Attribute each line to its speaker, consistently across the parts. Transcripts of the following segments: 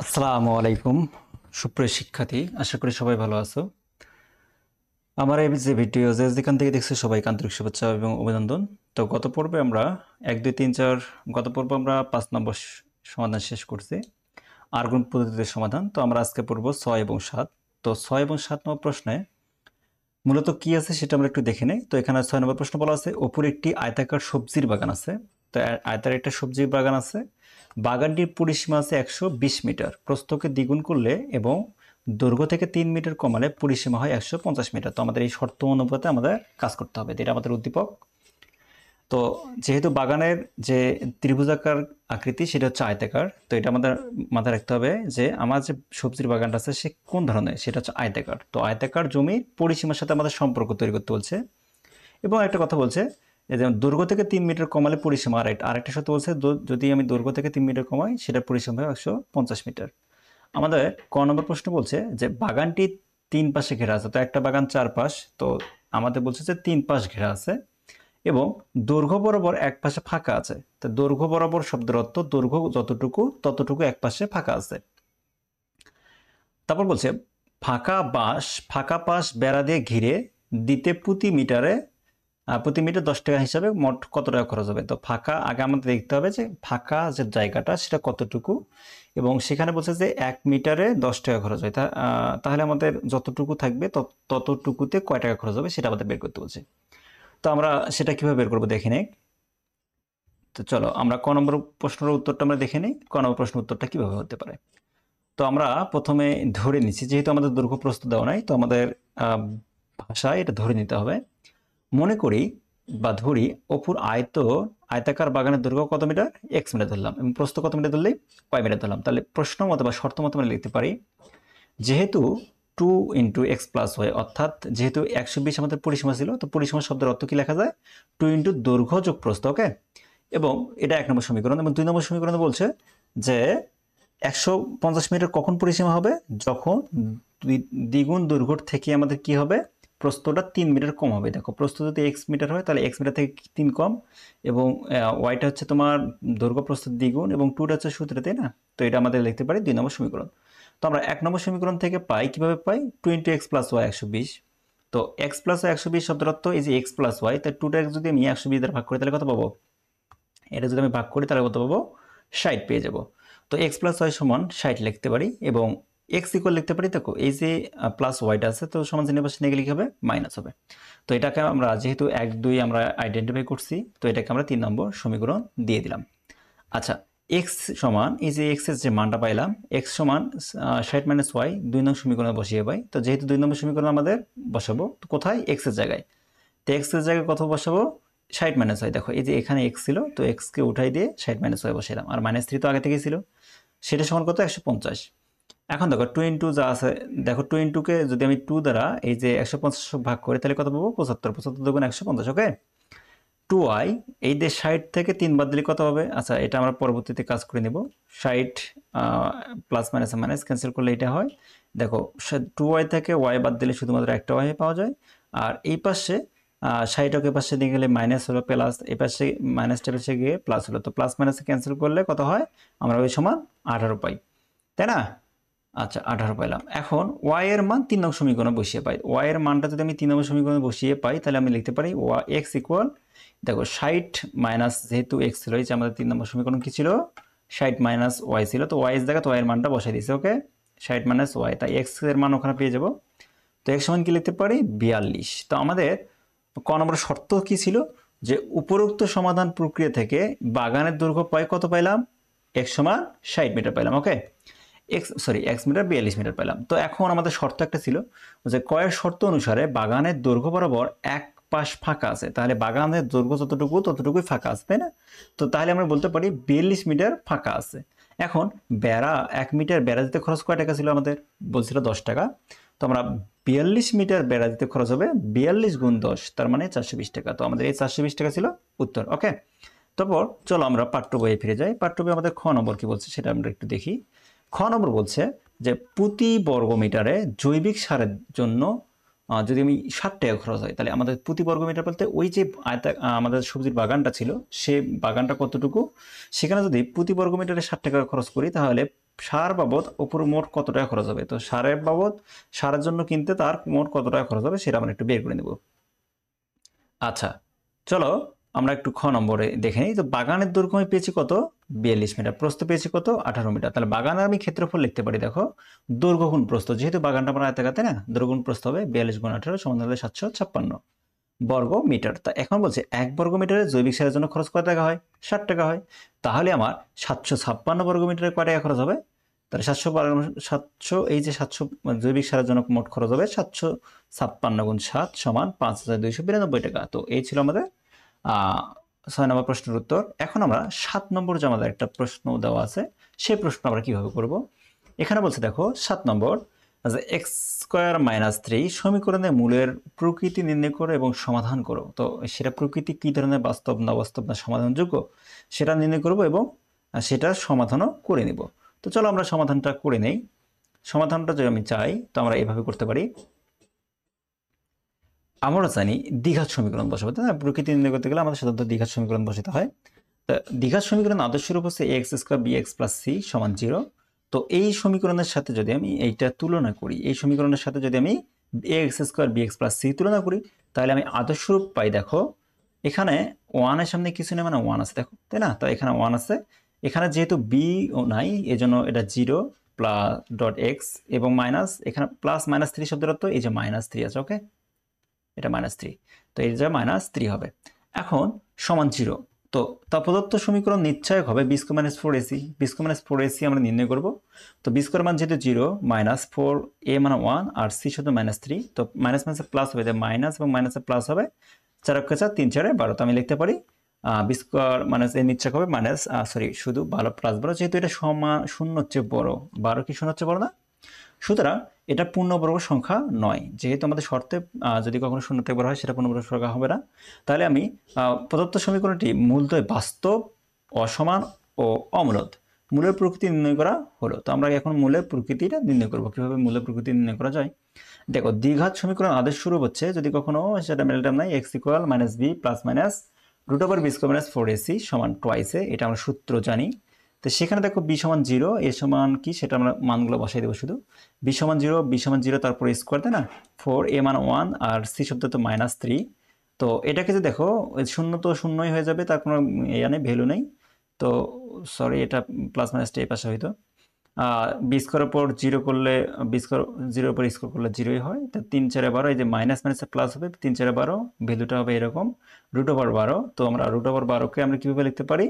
Speaker 1: আসসালামু আলাইকুম সুপ্রিয় শিক্ষার্থী, আশা করি সবাই ভালো আছো। আমার এই যে ভিডিও যেখান থেকে দেখছো সবাইকে আন্তরিক শুভেচ্ছা এবং অভিনন্দন। তো গত পর্বে আমরা 1 2 3 4 গত পর্বে আমরা 5 নম্বর সমাধান শেষ করছি, আর্গুন পদ্ধতিতে সমাধান। তো আমরা আজকে পড়ব 6 এবং 7। তো 6 এবং 7 নম্বর প্রশ্নে মূলত কি আছে সেটা আমরা একটু দেখে নেই। তো এখানে 6 নম্বর প্রশ্ন বলা আছে, ওপরে একটি আয়তাকার সবজির বাগান আছে। তো আয়তার একটা সবজির বাগান আছে, বাগানটির পরিসীমা আছে 120 মিটার, প্রস্থকে দ্বিগুণ করলে এবং দৈর্ঘ্য থেকে 3 মিটার কমালে পরিসীমা হয় 150 মিটার। তো আমাদের এই শর্ত অনুপাতে আমাদের কাজ করতে হবে, এটা আমাদের উদ্দীপক। তো যেহেতু বাগানের যে ত্রিভুজাকার আকৃতি সেটা হচ্ছে আয়তাকার, তো এটা আমাদের মাথায় রাখতে হবে যে আমার যে সবজির বাগানটা আছে সে কোন ধরনের, সেটা হচ্ছে আয়তাকার। তো আয়তাকার জমির পরিসীমার সাথে আমাদের সম্পর্ক তৈরি করতে বলছে। এবং একটা কথা বলছে, এই যেমন দৈর্ঘ্য থেকে 3 মিটার কমালে পরিসীমা, আরেকটা শর্ত বলছে যদি আমি দৈর্ঘ্য থেকে 3 মিটার কমাই সেটার পরিসীমা হয় 150 মিটার। আমাদের ক নম্বর প্রশ্ন বলছে যে বাগানটি 3 পাশে ঘেরা আছে। তো একটা বাগান 4 পাশ, তো আমাদের বলছে যে 3 পাশ ঘেরা আছে এবং দৈর্ঘ্য বরাবর এক পাশে ফাঁকা আছে। তো দৈর্ঘ্য বরাবর শব্দের অর্থ দৈর্ঘ্য যতটুকু ততটুকু এক পাশে ফাঁকা আছে। তারপর বলছে ফাঁকা পাশ বেড়া দিয়ে ঘিরে দিতে প্রতি মিটার 10 টাকা হিসাবে মোট কত টাকা খরচ হবে। তো ফাঁকা আগে আমাদের দেখতে হবে যে ফাঁকা যে জায়গাটা সেটা কতটুকু, এবং সেখানে বলছে যে 1 মিটারে 10 টাকা খরচ হয়। তাহলে আমাদের যতটুকু থাকবে ততটুকুতে কয় টাকা খরচ হবে সেটা আমাদের বের করতে বলছে। তো আমরা সেটা কিভাবে বের করবো দেখে নিই। তো চলো আমরা ক নম্বর প্রশ্নের উত্তরটা আমরা দেখে নিই, ক নম্বর প্রশ্নের উত্তরটা কিভাবে হতে পারে। তো আমরা প্রথমে ধরে নিচ্ছি, যেহেতু আমাদের দৈর্ঘ্য প্রস্থ দেওয়া নাই, তো আমাদের ভাষায় এটা ধরে নিতে হবে। মনে করি বা ধরি অপুর আয়তাকার বাগানের দৈর্ঘ্য কত মিটার, এক্স মিটার ধরলাম, এবং প্রস্থ কত মিটার ধরলেই ওয়াই মিটার ধরলাম। তাহলে প্রশ্ন মতো বা শর্ত মতো আমরা লিখতে পারি, যেহেতু 2 ইন্টু এক্স প্লাস ওয়াই, অর্থাৎ যেহেতু 120 আমাদের পরিসীমা ছিল, তো পরিসীমা শব্দের অর্থ কি লেখা যায়, 2 ইন্টু দৈর্ঘ্য যোগ প্রস্থ। ওকে, এবং এটা 1 নম্বর সমীকরণ। এবং 2 নম্বর সমীকরণে বলছে যে 150 মিটার কখন পরিসীমা হবে, যখন দ্বিগুণ দৈর্ঘ্য থেকে আমাদের কি হবে, প্রস্থটা 3 মিটার কম হবে। দেখো প্রস্থ যদি এক্স মিটার হয় তাহলে এক্স মিটার থেকে 3 কম, এবং ওয়াইটা হচ্ছে তোমার দৈর্ঘ্য প্রস্থ দ্বিগুণ, এবং টুটা হচ্ছে সূত্র, তাই না। তো এটা আমাদের লিখতে পারি 2 নম্বর সমীকরণ। তো আমরা 1 নম্বর সমীকরণ থেকে পাই, কিভাবে পাই, 2 ইন্টু এক্স প্লাস ওয়াই 120। তো এক্স প্লাস ওয়াই 120 শব্দের অর্থ এই যে এক্স প্লাস ওয়াই, তাই 2টা যদি আমি 120 দ্বারা ভাগ করি তাহলে কত পাবো, এটা যদি আমি ভাগ করি তাহলে কত পাবো, 60 পেয়ে যাব। তো এক্স প্লাস ওয়াই সমান 60 লিখতে পারি, এবং এক্স ইকুয়াল লিখতে পারি, দেখো এই যে প্লাস ওয়াইটা আছে, তো সমান চিহ্নের পাশে নিয়ে গেলে কি হবে, মাইনাস হবে। তো এটাকে আমরা যেহেতু 1 2 আমরা আইডেন্টিফাই করছি, তো এটাকে আমরা 3 নম্বর সমীকরণ দিয়ে দিলাম। আচ্ছা, এক্স সমান এই যে এক্স এর যে মানটা পাইলাম, এক্স সমান 60 মাইনাস ওয়াই 2 নম্বর সমীকরণে বসিয়ে পাই। তো যেহেতু 2 নম্বর সমীকরণ আমাদের বসাবো, তো কোথায়, এক্স এর জায়গায়। তো এক্স এর জায়গায় কত বসাবো, 60 মাইনাস ওয়াই। দেখো এই যে এখানে এক্স ছিল, তো এক্সকে উঠাই দিয়ে 60 মাইনাস ওয়াই বসাইলাম, আর -3 তো আগে থেকেই ছিল, সেটা সমান কত, 150। এখন দেখো 2 ইন্টু যা আছে, দেখো 2 ইন্টুকে যদি আমি 2 দ্বারা এই যে 150 ভাগ করি তাহলে কত পাবো, 75, 75 দুগুণ 150। ওকে, 2y, এই যে 60 থেকে 3 বাদ দিলে কত হবে, আচ্ছা এটা আমরা পরবর্তীতে কাজ করে নেব। 60 প্লাস মাইনাস মাইনাস ক্যান্সেল করলে এটা হয়। দেখো 2y থেকে y বাদ দিলে শুধুমাত্র একটা y পাওয়া যায়, আর এই পাশে 60 পাশে দিয়ে গেলে মাইনাস হলো, প্লাস এই পাশে মাইনাসটা পাশে গিয়ে প্লাস হলো, তো প্লাস মাইনাসে ক্যান্সেল করলে কত হয়, আমরা ওই সমান 18 পাই, তাই না। আচ্ছা 18 পাইলাম। এখন y এর মান 3 নং সমীকরণে বসিয়ে পাই। y এর মানটা যদি আমি 3 নম্বর সমীকরণে বসিয়ে পাই তাহলে আমি লিখতে পারি x ইকুয়াল, দেখো 60 মাইনাস, যেহেতু x ছিল, এই যে আমাদের 3 নম্বর সমীকরণ কি ছিল, 60 মাইনাস y ছিল, তো y এর জায়গায় y এর মানটা বসাই দিয়েছে। ওকে, 60 মাইনাস y, তাই x এর মান ওখানে পেয়ে যাব। তো x সমান কি লিখতে পারি, 42। তো আমাদের ক নম্বর শর্ত কি ছিল, যে উপরোক্ত সমাধান প্রক্রিয়া থেকে বাগানের দৈর্ঘ্য পাই কত পাইলাম, x সমান 60 মিটার পাইলাম। ওকে, এক্স মিটার 42 মিটার পেলাম। তো এখন আমাদের শর্ত একটা ছিল যে কয়ের শর্ত অনুসারে বাগানের দৈর্ঘ্য বরাবর এক পাশ ফাঁকা আছে, তাহলে বাগানের দৈর্ঘ্য যতটুকু ততটুকুই ফাঁকা আছে, তাই না। তো তাহলে আমরা বলতে পারি 42 মিটার ফাঁকা আছে। এখন বেড়া 1 মিটার বেড়া দিতে খরচ কয় টাকা ছিল, আমাদের বলছিল 10 টাকা। তো আমরা 42 মিটার বেড়া দিতে খরচ হবে 42 গুণ 10, তার মানে 420 টাকা। তো আমাদের এই 420 টাকা ছিল উত্তর। ওকে, তারপর চলো আমরা পাঠ্য বইয়ে ফিরে যাই। পাঠ্য বই আমাদের খ নম্বর কি বলছে সেটা আমরা একটু দেখি। খ নম্বর বলছে যে প্রতি বর্গ মিটারে জৈবিক সারের জন্য যদি আমি 60 টাকা খরচ হয়, তাহলে আমাদের প্রতি বর্গ মিটার বলতে ওই যে আমাদের সবজির বাগানটা ছিল সে বাগানটা কতটুকু, সেখানে যদি প্রতি বর্গ মিটারে 60 টাকা খরচ করি তাহলে সার বাবদ উপর মোট কত টাকা খরচ হবে। তো সারের বাবদ, সারের জন্য কিনতে তার মোট কত টাকা খরচ হবে সেটা আমরা একটু বের করে নেব। আচ্ছা, চলো আমরা একটু খ নম্বরে দেখে নিই। তো বাগানের দৈর্ঘ্য আমি পেয়েছি কত, 42 মিটার, প্রস্থ পেয়েছি কত, 18 মিটার। তাহলে বাগানের আমি ক্ষেত্রফল লিখতে পারি, দেখো দৈর্ঘ্য গুণ প্রস্থ, যেহেতু বাগানটা আমার আয়তাকার তাই না, দৈর্ঘ্য গুণ প্রস্থ হবে 42 গুণ 18 সমান হলে 756 বর্গ মিটার। তা এখন বলছে 1 বর্গ মিটারে জৈবিক সারের জন্য খরচ কত টাকা হয়, 60 টাকা হয়। তাহলে আমার 756 বর্গ মিটারে কয় টাকা খরচ হবে, তাহলে 700 এই যে 700 জৈবিক সারের জন্য মোট খরচ হবে 756 গুণ 7 সমান 5292 টাকা। তো এই ছিল আমাদের 6 নম্বর প্রশ্নের উত্তর। এখন আমরা 7 নম্বর যে আমাদের একটা প্রশ্ন দেওয়া আছে, সেই প্রশ্ন আমরা কিভাবে করব। এখানে বলছে দেখো 7 নম্বর, এক্স স্কোয়ার মাইনাস 3 সমীকরণের মূলের প্রকৃতি নির্ণয় করো এবং সমাধান করো। তো সেটা প্রকৃতি কি ধরনের, বাস্তব না অবাস্তব না সমাধানযোগ্য, সেটা নির্ণয় করব এবং সেটার সমাধানও করে নিব। তো চলো আমরা সমাধানটা করে নেই। সমাধানটা যদি আমি চাই তো আমরা এভাবে করতে পারি। আমরা জানি দ্বিঘাত সমীকরণ বসাবো, তাই না, প্রকৃতি নির্ণয় করতে গেলে আমাদের সাধারণত দ্বিঘাত সমীকরণ বসাতে হয়। তো দ্বিঘাত সমীকরণ আদর্শ রূপ হচ্ছে x square b x plus c সমান 0। তো এই সমীকরণের সাথে যদি আমি এইটা তুলনা করি, এই সমীকরণের সাথে যদি আমি x square b x plus c তুলনা করি, তাহলে আমি আদর্শ রূপ পাই। দেখো এখানে ওয়ানের সামনে কিছু নেই, মানে ওয়ান আছে, দেখো তাই না, তো এখানে ওয়ান আছে। এখানে যেহেতু বি ও নাই এজন্য এটা 0 প্লাস ডট এক্স এবং মাইনাস, এখানে প্লাস মাইনাস 3 শব্দের অর্থ এই যে -3 আছে, ওকে, এটা -3, তো এই যে -3 হবে। এখন সমান 0। তো তা প্রদত্ত সমীকরণ নিশ্চয়ক হবে b square minus 4ac, b square minus 4ac আমরা নির্ণয় করব। তো বি স্কোয়ার মান যেহেতু 0, -4a মানে 1 আর c শুধু -3, তো মাইনাস মাইনাসে প্লাস হবে, মাইনাস এবং মাইনাসে প্লাস হবে, 4 × 4 3 4 12। তো আমি লিখতে পারি বি স্কোয়ার মাইনাস এ নিশ্চয়ক হবে মাইনাস শুধু 12 প্লাস 12, যেহেতু এটা সমান 0 হচ্ছে বড়, 12 কি 0 হচ্ছে বড় না, সুতরাং এটা পূর্ণবর্গ সংখ্যা নয়। যেহেতু আমাদের শর্তে যদি কখনো 0 থেকে বড় হয় সেটা পূর্ণবর্গ সংখ্যা হবে না। তাহলে আমি প্রদত্ত সমীকরণটি মূলতই বাস্তব, অসমান ও অমূলদ। মূলের প্রকৃতি নির্ণয় করা হলো। তো আমরা এখন মূলের প্রকৃতিটা নির্ণয় করব। কিভাবে মূলের প্রকৃতি নির্ণয় করা যায়, দেখো দ্বিঘাত সমীকরণ আদর্শ রূপ হচ্ছে, যদি কখনো সেটা মিডল টার্ম নাই, x equal minus b plus minus root over b square minus 4ac সমান টুয়াইস এ, এটা আমরা সূত্র জানি। তো সেখানে দেখো বি সমান 0, এ সমান কি সেটা আমরা মানগুলো বসাই দেবো শুধু। বি সমান 0, বি সমান 0 তারপরে স্কোয়ার, তাই না, 4 এ মান 1 আর সি শব্দ তো -3। তো এটাকে যে দেখো 0 তো 0ই হয়ে যাবে, তার কোনো নেই, ভ্যালু নেই। তো সরি, এটা প্লাস মাইনাসটা এই পাশে হইতো। বি স্কোয়ার উপর 0 করলে, বি স্কোয়ার 0 উপর স্কোয়ার করলে 0ই হয়। তো 3 4 12, এই যে মাইনাস মাইনাসে প্লাস হবে, 3 4 12, ভ্যালুটা হবে এরকম রুট ওভার 12। তো আমরা রুট ওভার 12কে আমরা কীভাবে লিখতে পারি,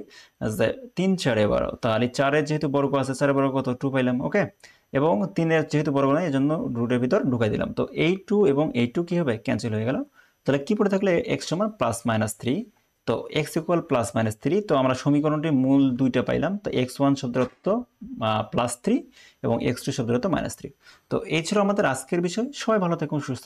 Speaker 1: যে 3 4 12, তাহলে 4-এর যেহেতু বর্গ আছে, 4-এর বর্গ কত, 2 পাইলাম, ওকে, এবং 3-এর যেহেতু বর্গ নাই এজন্য রুটের ভিতর ঢুকাই দিলাম। তো এই 2 এবং এই 2 কী হবে, ক্যান্সেল হয়ে গেল। তাহলে কি পড়ে থাকলে এক্স সমান প্লাস মাইনাস 3। তো এক্স ইকুয়াল প্লাস মাইনাস 3। তো আমরা সমীকরণটির মূল দুইটা পাইলাম। তো x1 শব্দের অর্থ +3 এবং x2 শব্দের অর্থ -3। তো এই ছিল আমাদের আজকের বিষয়। সবাই ভালো থাকুন, সুস্থ